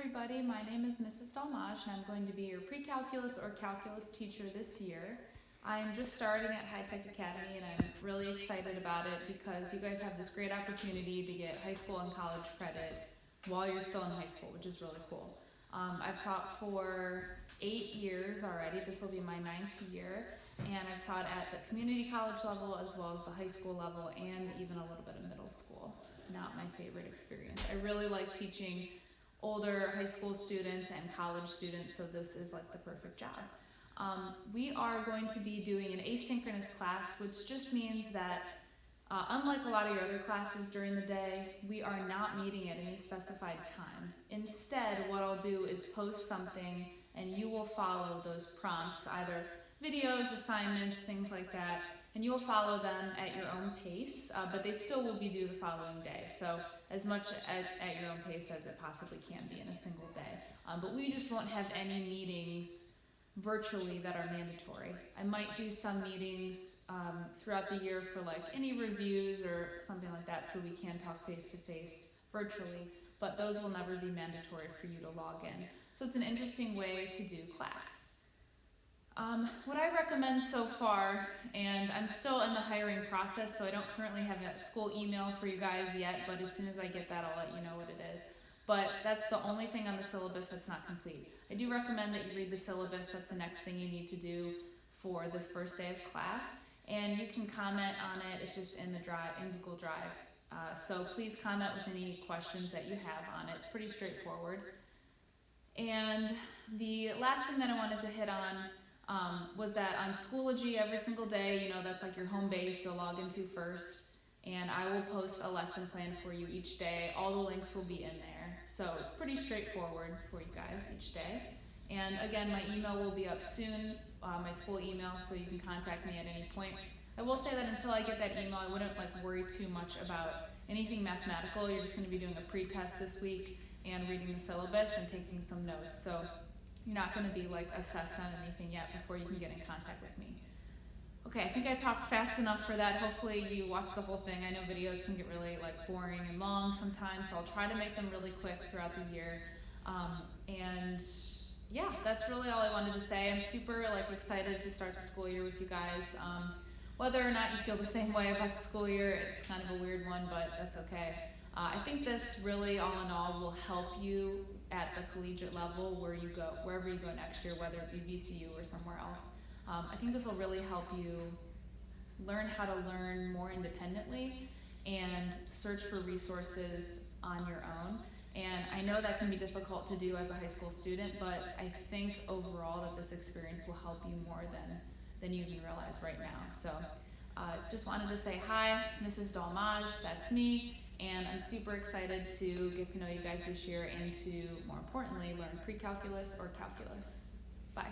everybody, my name is Mrs. Dalmaj and I'm going to be your pre-calculus or calculus teacher this year. I'm just starting at High Tech Academy and I'm really excited about it because you guys have this great opportunity to get high school and college credit while you're still in high school, which is really cool. I've taught for 8 years already. This will be my 9th year, and I've taught at the community college level as well as the high school level and even a little bit of middle school. Not my favorite experience. I really like teaching older high school students and college students, so this is like the perfect job. We are going to be doing an asynchronous class, which just means that unlike a lot of your other classes during the day, we are not meeting at any specified time. Instead, what I'll do is post something and you will follow those prompts, either videos, assignments, things like that, and you will follow them at your own pace, but they still will be due the following day. So as much at your own pace as it possibly can be in a single day. But we just won't have any meetings virtually that are mandatory. I might do some meetings throughout the year for like any reviews or something like that, so we can talk face-to-face virtually, but those will never be mandatory for you to log in. So it's an interesting way to do class. What I recommend so far, and I'm still in the hiring process, so I don't currently have a school email for you guys yet, but as soon as I get that, I'll let you know what it is. But that's the only thing on the syllabus that's not complete. I do recommend that you read the syllabus. That's the next thing you need to do for this first day of class. And you can comment on it. It's just in the drive, in Google Drive. So please comment with any questions that you have on it. It's pretty straightforward. And the last thing that I wanted to hit on was that on Schoology every single day, that's like your home base you'll log into first. And I will post a lesson plan for you each day. All the links will be in there. So it's pretty straightforward for you guys each day. And again, my email will be up soon, my school email, so you can contact me at any point. I will say that until I get that email, I wouldn't worry too much about anything mathematical. You're just going to be doing a pre-test this week and reading the syllabus and taking some notes. So you're not going to be assessed on anything yet before you can get in contact with me. Okay, I think I talked fast enough for that. Hopefully you watch the whole thing. I know videos can get really boring and long sometimes, so I'll try to make them really quick throughout the year. And yeah, that's really all I wanted to say. I'm super excited to start the school year with you guys. Whether or not you feel the same way about the school year, it's kind of a weird one, but that's okay. I think this really, all in all, will help you at the collegiate level wherever you go next year, whether it be VCU or somewhere else. I think this will really help you learn how to learn more independently and search for resources on your own. And I know that can be difficult to do as a high school student, but I think overall that this experience will help you more than you even realize right now. So just wanted to say hi, Mrs. Dalmaj, that's me, and I'm super excited to get to know you guys this year and to, more importantly, learn pre-calculus or calculus. Bye.